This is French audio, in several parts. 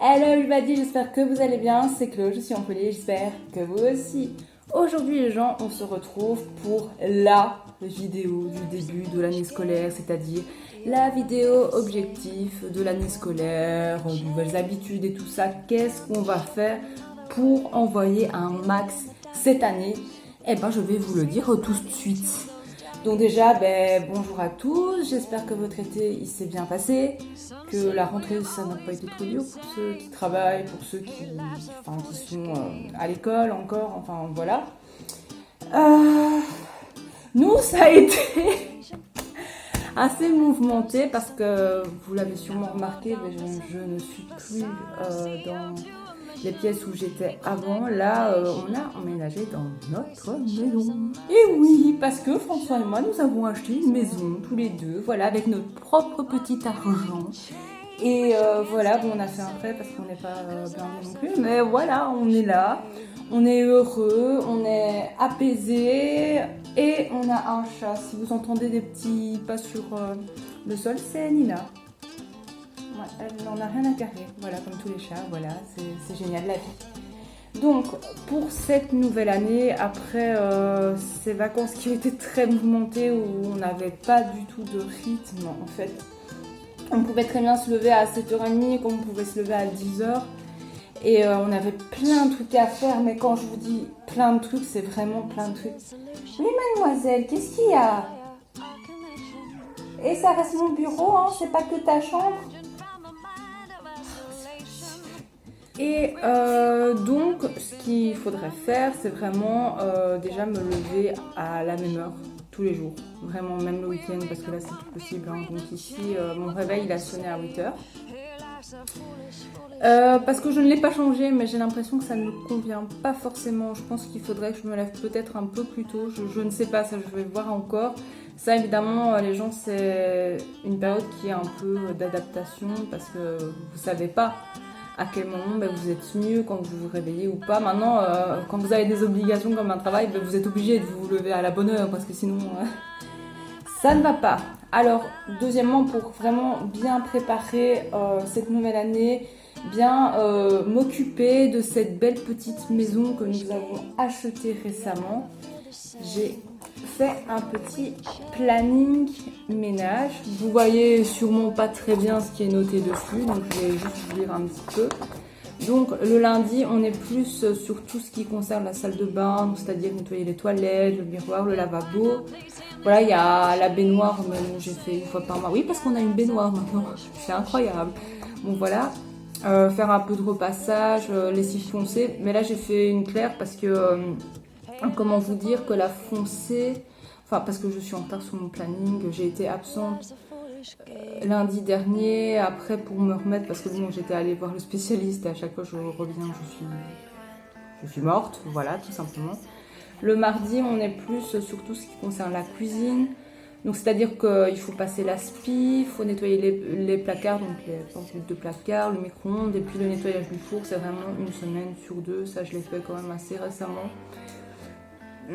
Hello everybody, j'espère que vous allez bien, c'est Chloé, je suis en folie, j'espère que vous aussi. Aujourd'hui les gens, on se retrouve pour la vidéo du début de l'année scolaire, c'est-à-dire la vidéo objectif de l'année scolaire, nouvelles habitudes et tout ça. Qu'est-ce qu'on va faire pour envoyer un max cette année? Eh ben je vais vous le dire tout de suite. Donc déjà, bonjour à tous, j'espère que votre été il s'est bien passé, que la rentrée ça n'a pas été trop dur pour ceux qui travaillent, pour ceux qui sont à l'école encore, enfin voilà. Nous ça a été assez mouvementé parce que vous l'avez sûrement remarqué, mais je ne suis plus dans les pièces où j'étais avant. Là, on a emménagé dans notre maison. Et oui, parce que François et moi, nous avons acheté une maison tous les deux, voilà, avec notre propre petit argent. Et voilà, bon, on a fait un prêt parce qu'on n'est pas bien non plus, mais voilà, on est là, on est heureux, on est apaisé et on a un chat. Si vous entendez des petits pas sur le sol, c'est Nina. Ouais, elle n'en a rien à carrer, voilà, comme tous les chats, voilà, c'est génial la vie. Donc, pour cette nouvelle année, après ces vacances qui ont été très mouvementées, où on n'avait pas du tout de rythme, en fait, on pouvait très bien se lever à 7h30, comme on pouvait se lever à 10h, et on avait plein de trucs à faire, mais quand je vous dis plein de trucs, c'est vraiment plein de trucs. Oui, mademoiselle, qu'est-ce qu'il y a? Et ça reste mon bureau, hein, c'est pas que ta chambre. Et donc, ce qu'il faudrait faire, c'est vraiment déjà me lever à la même heure, tous les jours. Vraiment, même le week-end, parce que là, c'est plus possible. Hein. Donc ici, mon réveil, il a sonné à 8h. Parce que je ne l'ai pas changé, mais j'ai l'impression que ça ne me convient pas forcément. Je pense qu'il faudrait que je me lève peut-être un peu plus tôt. Je ne sais pas, ça je vais voir encore. Ça, évidemment, les gens, c'est une période qui est un peu d'adaptation, parce que vous savez pas à quel moment vous êtes mieux quand vous vous réveillez ou pas. Maintenant, quand vous avez des obligations comme un travail, vous êtes obligé de vous lever à la bonne heure parce que sinon, ça ne va pas. Alors, deuxièmement, pour vraiment bien préparer cette nouvelle année, bien m'occuper de cette belle petite maison que nous avons achetée récement, j'ai fait un petit planning ménage. Vous voyez sûrement pas très bien ce qui est noté dessus, donc je vais juste vous lire un petit peu. Donc le lundi, on est plus sur tout ce qui concerne la salle de bain, c'est-à-dire nettoyer les toilettes, le miroir, le lavabo. Voilà, il y a la baignoire, mais bon, j'ai fait une fois par mois. Oui, parce qu'on a une baignoire maintenant, c'est incroyable. Bon voilà, faire un peu de repassage, lessive foncée, mais là j'ai fait une claire parce que... comment vous dire que la foncée, enfin parce que je suis en retard sur mon planning, j'ai été absente lundi dernier, après pour me remettre parce que bon j'étais allée voir le spécialiste et à chaque fois je reviens je suis morte, voilà tout simplement. Le mardi on est plus sur tout ce qui concerne la cuisine, donc c'est-à-dire qu'il faut passer l'aspi, il faut nettoyer les placards, donc les portes de placard, le micro-ondes et puis le nettoyage du four, c'est vraiment une semaine sur deux, ça je l'ai fait quand même assez récemment.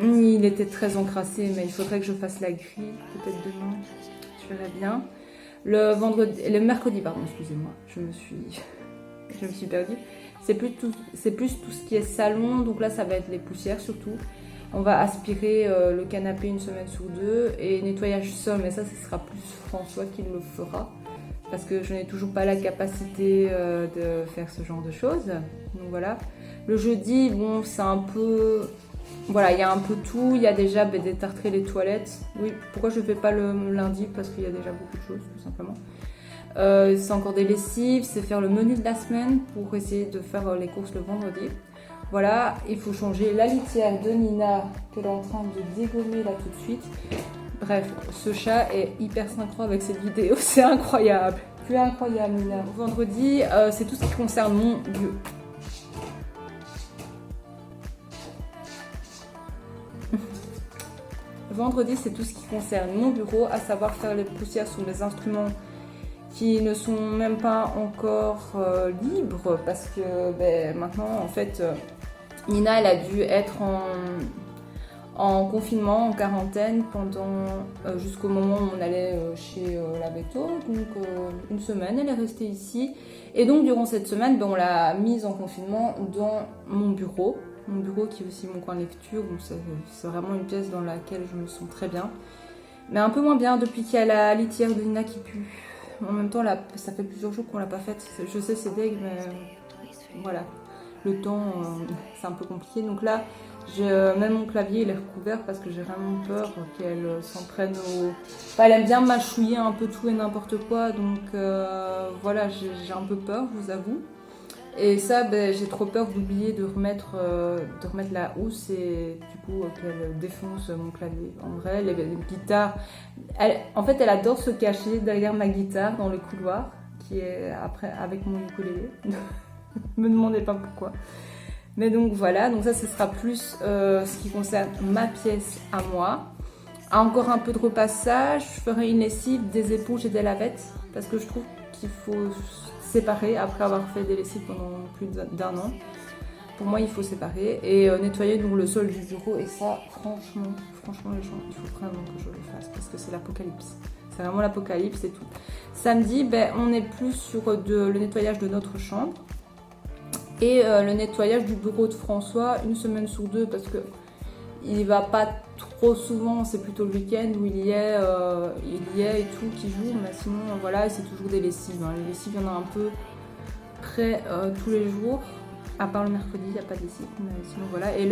Il était très encrassé, mais il faudrait que je fasse la grille, peut-être demain, je verrai bien. Le mercredi, pardon, excusez-moi, je me suis perdue. C'est plus tout ce qui est salon, donc là ça va être les poussières surtout. On va aspirer le canapé une semaine sur deux et nettoyage sol, mais ça ce sera plus François qui le fera. Parce que je n'ai toujours pas la capacité de faire ce genre de choses. Donc voilà. Le jeudi, bon, c'est un peu... Voilà, il y a un peu tout. Il y a déjà détartrer les toilettes. Oui, pourquoi je ne fais pas le lundi? Parce qu'il y a déjà beaucoup de choses, tout simplement. C'est encore des lessives. C'est faire le menu de la semaine pour essayer de faire les courses le vendredi. Voilà, il faut changer la litière de Nina qu'elle est en train de dégommer là tout de suite. Bref, ce chat est hyper synchro avec cette vidéo. C'est incroyable. Tu es incroyable, Nina. Vendredi, c'est tout ce qui concerne mon lieu. Vendredi, c'est tout ce qui concerne mon bureau, à savoir faire les poussières sur mes instruments qui ne sont même pas encore libres parce que maintenant, en fait, Nina, elle a dû être en confinement, en quarantaine, pendant jusqu'au moment où on allait chez la veto. Donc une semaine, elle est restée ici. Et donc durant cette semaine, ben, on l'a mise en confinement dans mon bureau. Mon bureau qui est aussi mon coin de lecture. Donc c'est vraiment une pièce dans laquelle je me sens très bien. Mais un peu moins bien depuis qu'il y a la litière de Nina qui pue. En même temps, là, ça fait plusieurs jours qu'on l'a pas faite. Je sais, c'est deg, mais voilà. Le temps, c'est un peu compliqué. Donc là, même mon clavier, il est recouvert parce que j'ai vraiment peur qu'elle s'en prenne au... Enfin, elle aime bien mâchouiller un peu tout et n'importe quoi. Donc voilà, j'ai un peu peur, je vous avoue. Et ça, ben, j'ai trop peur d'oublier de remettre la housse et du coup qu'elle défonce mon clavier. En vrai, les guitares... En fait, elle adore se cacher derrière ma guitare dans le couloir qui est après avec mon ukulélé. Me demandez pas pourquoi. Mais donc voilà, donc ça ce sera plus ce qui concerne ma pièce à moi. Encore un peu de repassage, je ferai une lessive, des éponges et des lavettes parce que je trouve qu'il faut séparer après avoir fait des lessives pendant plus d'1 an. Pour moi il faut séparer et nettoyer donc le sol du bureau et ça franchement les gens, il faut vraiment que je le fasse parce que c'est l'apocalypse. C'est vraiment l'apocalypse et tout. Samedi, ben, on est plus sur le nettoyage de notre chambre. Et le nettoyage du bureau de François, 1 semaine sur 2, parce que il va pas trop souvent, c'est plutôt le week-end où il y est et tout qui joue, mais sinon voilà, c'est toujours des lessives. Hein. Les lessives, il y en a un peu près tous les jours, à part le mercredi, il n'y a pas de lessive, mais sinon voilà. Et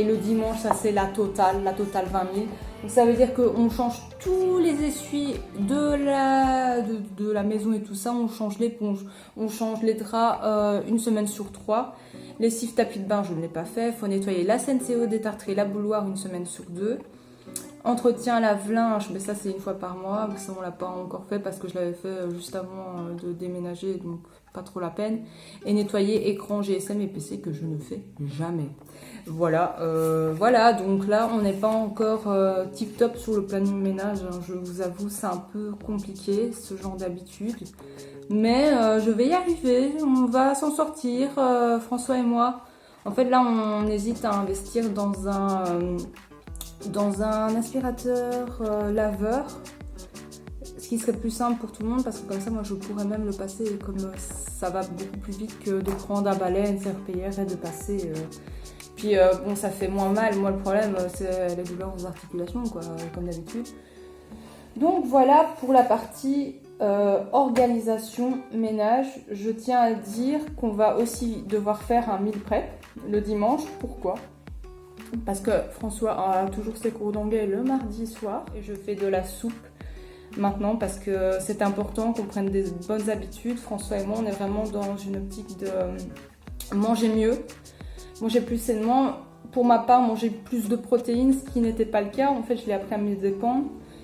le dimanche, ça c'est la totale 20 000. Donc ça veut dire qu'on change tous les essuies de la maison et tout ça, on change l'éponge, on change les draps 1 semaine sur 3. Lessive tapis de bain, je ne l'ai pas fait. Il faut nettoyer la SNCO, détartrer la bouilloire 1 semaine sur 2. Entretien lave-linge, mais ça c'est 1 fois par mois. Ça on l'a pas encore fait parce que je l'avais fait juste avant de déménager, donc pas trop la peine. Et nettoyer écran GSM et PC que je ne fais jamais. Voilà, voilà. Donc là on n'est pas encore tip top sur le planning ménage. Hein. Je vous avoue c'est un peu compliqué ce genre d'habitude, mais je vais y arriver. On va s'en sortir, François et moi. En fait là on hésite à investir dans un aspirateur laveur, ce qui serait plus simple pour tout le monde parce que comme ça moi je pourrais même le passer et comme ça va beaucoup plus vite que de prendre un balai, une serpillière et de passer. Puis bon ça fait moins mal, moi le problème c'est les douleurs aux articulations quoi, comme d'habitude. Donc voilà pour la partie organisation ménage. Je tiens à dire qu'on va aussi devoir faire un meal prep le dimanche. Pourquoi ? Parce que François a toujours ses cours d'anglais le mardi soir et je fais de la soupe maintenant parce que c'est important qu'on prenne des bonnes habitudes. François et moi, on est vraiment dans une optique de manger mieux, manger plus sainement. Pour ma part, manger plus de protéines, ce qui n'était pas le cas. En fait, je l'ai appris à mes dépens.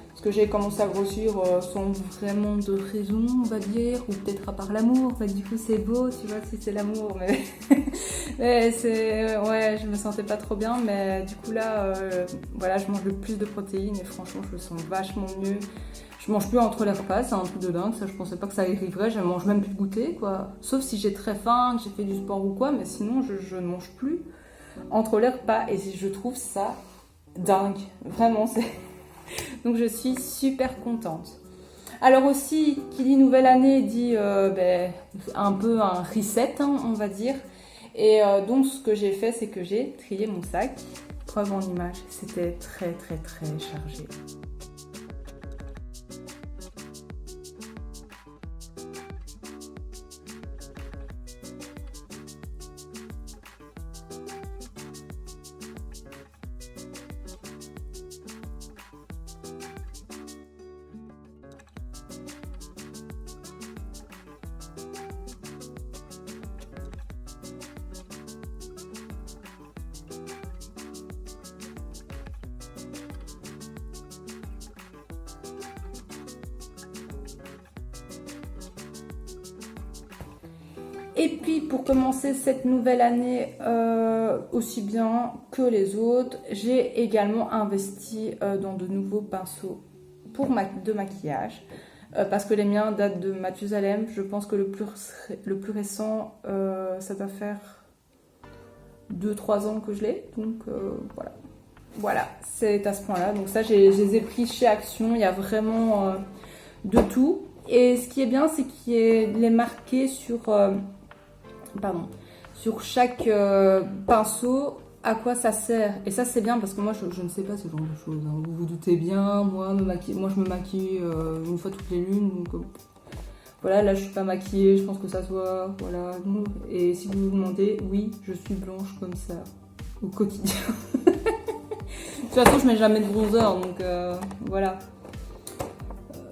Parce que j'ai commencé à grossir sans vraiment de raison, on va dire, ou peut-être à part l'amour. Bah, du coup, c'est beau, tu vois, si c'est l'amour. Mais c'est... Ouais, je me sentais pas trop bien. Mais du coup, là, voilà, je mange le plus de protéines et franchement, je me sens vachement mieux. Je mange plus entre les repas, c'est un truc de dingue. Ça, je pensais pas que ça arriverait. Je mange même plus de goûter, quoi. Sauf si j'ai très faim, que j'ai fait du sport ou quoi. Mais sinon, je ne mange plus entre les repas. Et je trouve ça dingue. Vraiment, c'est... Donc je suis super contente. Alors aussi, qui dit nouvelle année dit un peu un reset, hein, on va dire. Et donc ce que j'ai fait, c'est que j'ai trié mon sac. Preuve en image, c'était très très très chargé. Et puis pour commencer cette nouvelle année aussi bien que les autres, j'ai également investi dans de nouveaux pinceaux de maquillage parce que les miens datent de Mathusalem. Je pense que le plus récent, ça doit faire 2-3 ans que je l'ai. Donc voilà. Voilà, c'est à ce point-là. Donc ça, je les ai pris chez Action. Il y a vraiment de tout. Et ce qui est bien, c'est qu'il est marqué sur, pardon, sur chaque pinceau à quoi ça sert. Et ça, c'est bien parce que moi, je ne sais pas ce genre de choses, hein. Vous vous doutez bien, moi, je me maquille une fois toutes les lunes. Donc, voilà, là, je suis pas maquillée, je pense que ça soit... Voilà. Et si vous vous demandez, oui, je suis blanche comme ça, au quotidien. De toute façon, je mets jamais de bronzer, donc voilà.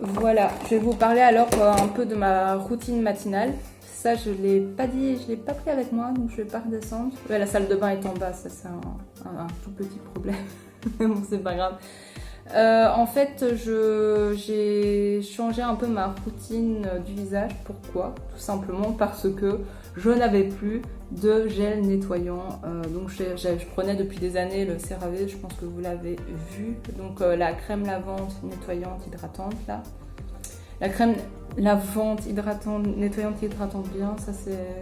Voilà, je vais vous parler alors un peu de ma routine matinale. Ça, je l'ai pas dit, je l'ai pas pris avec moi, donc je vais pas redescendre. Ouais, la salle de bain est en bas, ça c'est un tout petit problème. Mais bon, c'est pas grave. En fait, j'ai changé un peu ma routine du visage. Pourquoi? Tout simplement parce que je n'avais plus de gel nettoyant. Donc je prenais depuis des années le CeraVe, je pense que vous l'avez vu. Donc la crème lavante nettoyante hydratante là. La crème lavante hydratante nettoyante hydratante bien, ça c'est...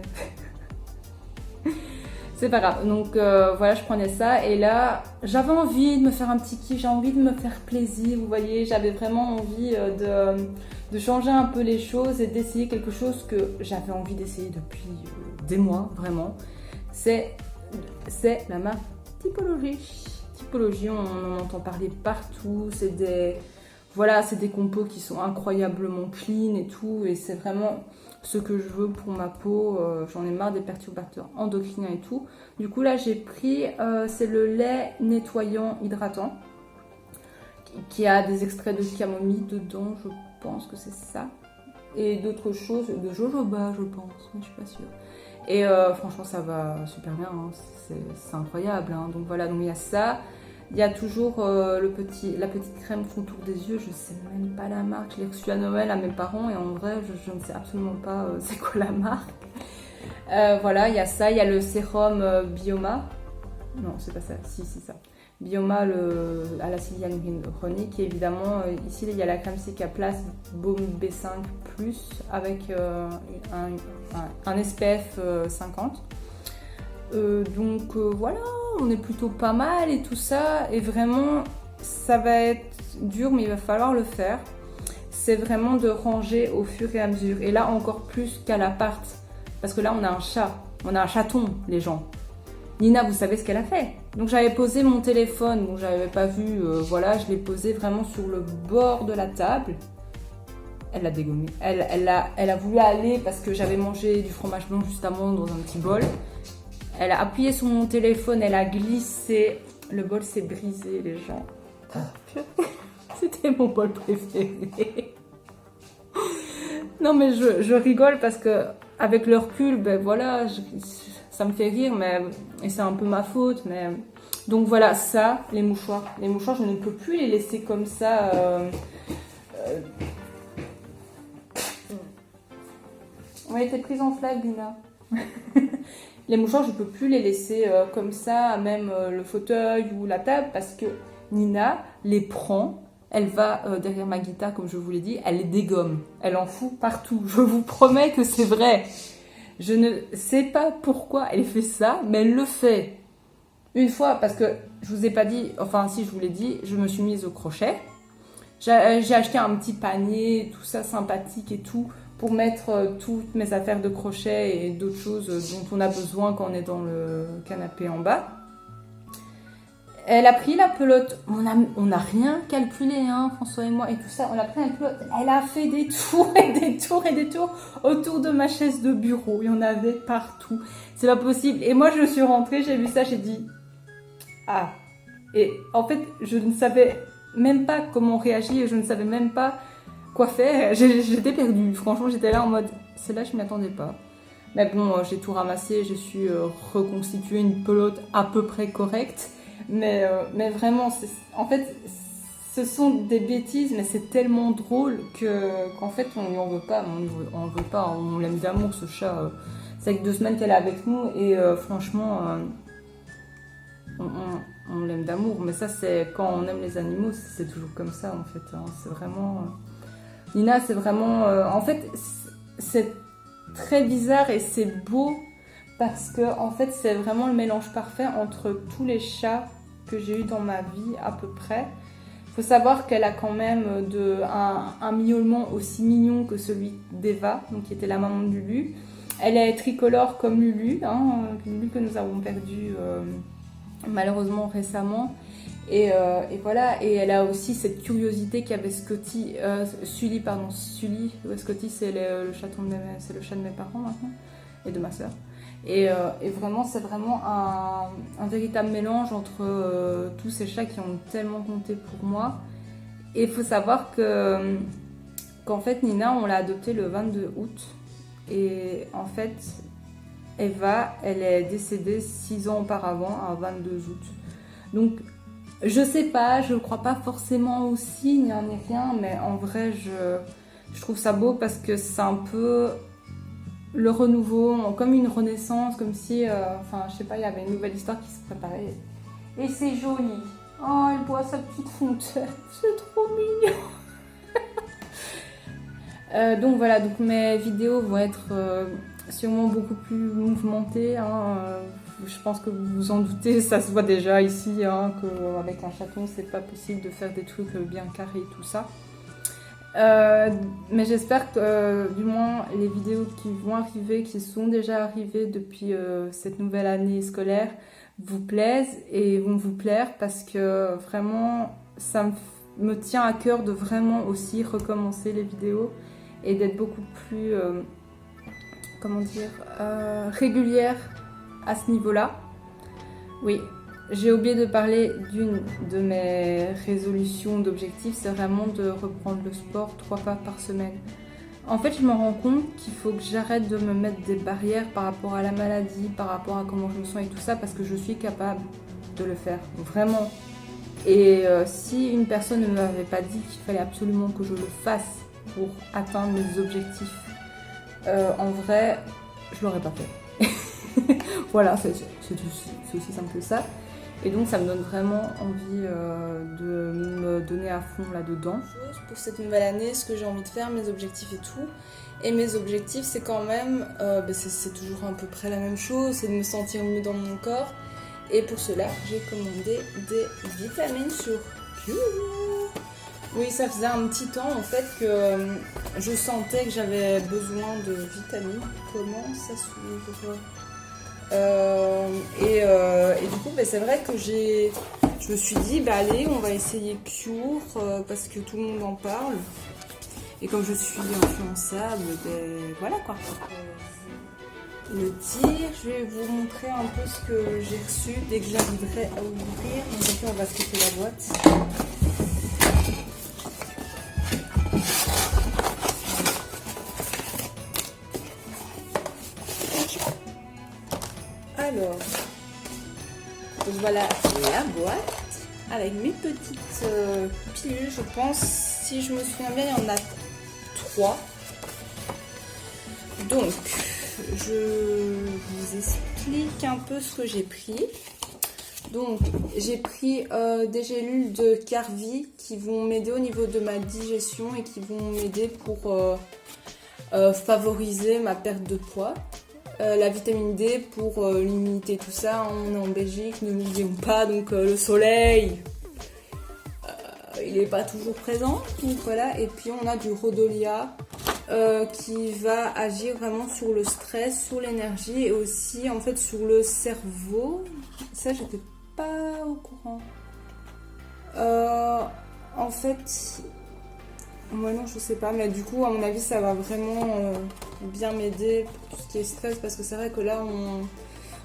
C'est pas grave. Donc voilà, je prenais ça et là, j'avais envie de me faire un petit kiff, j'ai envie de me faire plaisir, vous voyez, j'avais vraiment envie de changer un peu les choses et d'essayer quelque chose que j'avais envie d'essayer depuis des mois, vraiment. C'est la marque Typologie. Typologie, on en entend parler partout, c'est des compos qui sont incroyablement clean et tout, et c'est vraiment ce que je veux pour ma peau. J'en ai marre des perturbateurs endocriniens et tout. Du coup là j'ai pris, c'est le lait nettoyant hydratant qui a des extraits de camomille dedans, je pense que c'est ça, et d'autres choses, de jojoba je pense, mais je suis pas sûre. Et franchement ça va super bien, hein. C'est incroyable, hein. Donc voilà, donc il y a ça. Il y a toujours la petite crème contour des yeux, je sais même pas la marque, je l'ai reçue à Noël à mes parents et en vrai je ne sais absolument pas c'est quoi la marque. Voilà, il y a ça, il y a le sérum Bioma, non c'est pas ça, si c'est ça, Bioma à l'acide hyaluronique et évidemment ici il y a la crème Cicaplast Baume B5 Plus avec un SPF 50. Donc voilà, on est plutôt pas mal et tout ça, et vraiment ça va être dur mais il va falloir le faire. C'est vraiment de ranger au fur et à mesure, et là encore plus qu'à l'appart, parce que là on a un chaton les gens. Nina, vous savez ce qu'elle a fait? Donc j'avais posé mon téléphone, bon j'avais pas vu, voilà, je l'ai posé vraiment sur le bord de la table. Elle l'a dégommé, elle a voulu aller parce que j'avais mangé du fromage blanc juste avant dans un petit bol. Elle a appuyé sur mon téléphone, elle a glissé. Le bol s'est brisé, les gens. C'était mon bol préféré. Non, mais je rigole parce que avec le recul, ben voilà, ça me fait rire, et c'est un peu ma faute. Mais donc voilà, ça, les mouchoirs. Les mouchoirs, je ne peux plus les laisser comme ça. Ouais, t'es prise en flag, Lina. Les mouchoirs, je ne peux plus les laisser comme ça, même le fauteuil ou la table, parce que Nina les prend, elle va derrière ma guitare, comme je vous l'ai dit, elle les dégomme, elle en fout partout. Je vous promets que c'est vrai. Je ne sais pas pourquoi elle fait ça, mais elle le fait. Une fois, parce que je vous ai pas dit, enfin si je vous l'ai dit, je me suis mise au crochet. J'ai acheté un petit panier, tout ça sympathique et tout, pour mettre toutes mes affaires de crochet et d'autres choses dont on a besoin quand on est dans le canapé en bas. Elle a pris la pelote, on n'a rien calculé, hein, François et moi, et tout ça, on a pris la pelote, elle a fait des tours et des tours et des tours autour de ma chaise de bureau, il y en avait partout, c'est pas possible. Et moi je suis rentrée, j'ai vu ça, j'ai dit, ah, et en fait je ne savais même pas comment réagir, je ne savais même pas quoi faire, j'étais perdue, franchement j'étais là en mode, celle-là je ne m'y attendais pas. Mais bon, j'ai tout ramassé, j'ai su reconstituer une pelote à peu près correcte, mais vraiment, en fait, ce sont des bêtises, mais c'est tellement drôle qu'en fait on lui en veut pas, on l'aime d'amour ce chat, c'est que 2 semaines qu'elle est avec nous et franchement, on l'aime d'amour, mais ça c'est quand on aime les animaux, c'est toujours comme ça en fait, hein. C'est vraiment... Nina, c'est vraiment... en fait, c'est très bizarre et c'est beau parce que en fait, c'est vraiment le mélange parfait entre tous les chats que j'ai eu dans ma vie à peu près. Il faut savoir qu'elle a quand même un miaulement aussi mignon que celui d'Eva, donc qui était la maman de Lulu. Elle est tricolore comme Lulu, Lulu que nous avons perdu malheureusement récemment. Et voilà, et elle a aussi cette curiosité qu'avait Scotty, Sully, Scotty c'est le chat de mes parents maintenant, et de ma soeur. Et vraiment, c'est vraiment un véritable mélange entre tous ces chats qui ont tellement compté pour moi. Et il faut savoir qu'en fait, Nina, on l'a adoptée le 22 août. Et en fait, Eva, elle est décédée 6 ans auparavant, un 22 août. Donc, je sais pas, je crois pas forcément aux signes, ni rien, mais en vrai, je trouve ça beau parce que c'est un peu le renouveau, comme une renaissance, comme si, je sais pas, il y avait une nouvelle histoire qui se préparait. Et c'est joli. Oh, elle boit sa petite fontaine, c'est trop mignon. Donc voilà, donc mes vidéos vont être sûrement beaucoup plus mouvementées. Je pense que vous vous en doutez, ça se voit déjà ici, qu'avec un chaton, c'est pas possible de faire des trucs bien carrés et tout ça. Mais j'espère que du moins les vidéos qui vont arriver, qui sont déjà arrivées depuis cette nouvelle année scolaire, vous plaisent et vont vous plaire parce que vraiment ça me tient à cœur de vraiment aussi recommencer les vidéos et d'être beaucoup plus régulière à ce niveau-là. Oui. J'ai oublié de parler d'une de mes résolutions d'objectifs, c'est vraiment de reprendre le sport 3 fois par semaine. En fait, je me rends compte qu'il faut que j'arrête de me mettre des barrières par rapport à la maladie, par rapport à comment je me sens et tout ça, parce que je suis capable de le faire, vraiment. Et si une personne ne m'avait pas dit qu'il fallait absolument que je le fasse pour atteindre mes objectifs, en vrai, je l'aurais pas fait. Voilà, c'est aussi simple que ça. Et donc ça me donne vraiment envie de me donner à fond là-dedans. Pour cette nouvelle année, ce que j'ai envie de faire, mes objectifs et tout. Et mes objectifs, c'est quand même, c'est toujours à peu près la même chose, c'est de me sentir mieux dans mon corps. Et pour cela, j'ai commandé des vitamines sur Cure. Oui, ça faisait un petit temps en fait que je sentais que j'avais besoin de vitamines. Comment ça s'ouvre ? Et du coup, c'est vrai que je me suis dit, allez, on va essayer Cure parce que tout le monde en parle. Et comme je suis influençable, voilà quoi. Le dire, je vais vous montrer un peu ce que j'ai reçu dès que j'arriverai à ouvrir. Donc on va skipper la boîte. Alors, donc voilà la boîte avec mes petites pilules, je pense, si je me souviens bien, il y en a 3. Donc, je vous explique un peu ce que j'ai pris. Donc, j'ai pris des gélules de Carvi qui vont m'aider au niveau de ma digestion et qui vont m'aider pour favoriser ma perte de poids. La vitamine D pour l'immunité, tout ça. On est en Belgique, ne l'oublions pas, donc le soleil, il n'est pas toujours présent. Donc voilà, et puis on a du Rhodolia qui va agir vraiment sur le stress, sur l'énergie et aussi en fait sur le cerveau. Ça, j'étais pas au courant. En fait, moi non, je sais pas, mais du coup, à mon avis, ça va vraiment bien m'aider pour tout ce qui est stress, parce que c'est vrai que là,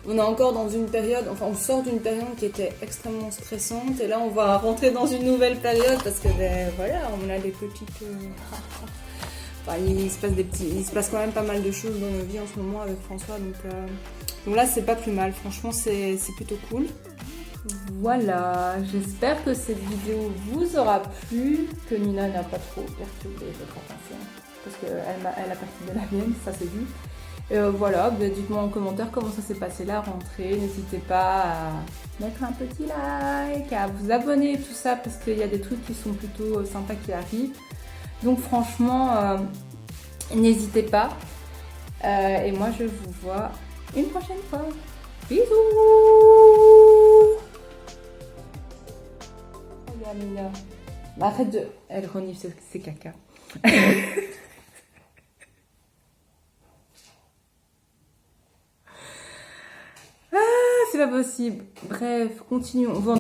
on est encore dans une période, enfin, on sort d'une période qui était extrêmement stressante, et là, on va rentrer dans une nouvelle période, parce que, voilà, on a des petites... Enfin, il se passe quand même pas mal de choses dans nos vies en ce moment avec François, donc là, c'est pas plus mal, franchement, c'est plutôt cool. Voilà, j'espère que cette vidéo vous aura plu, que Nina n'a pas trop perturbé votre attention, parce qu'elle a perturbé la mienne, ça c'est vu. Voilà, dites-moi en commentaire comment ça s'est passé la rentrée, n'hésitez pas à mettre un petit like, à vous abonner et tout ça, parce qu'il y a des trucs qui sont plutôt sympas qui arrivent. Donc franchement, n'hésitez pas, et moi je vous vois une prochaine fois. Bisous! Camilla. Bah, arrête de... Elle renifle ses caca. Ah, c'est pas possible. Bref, continuons.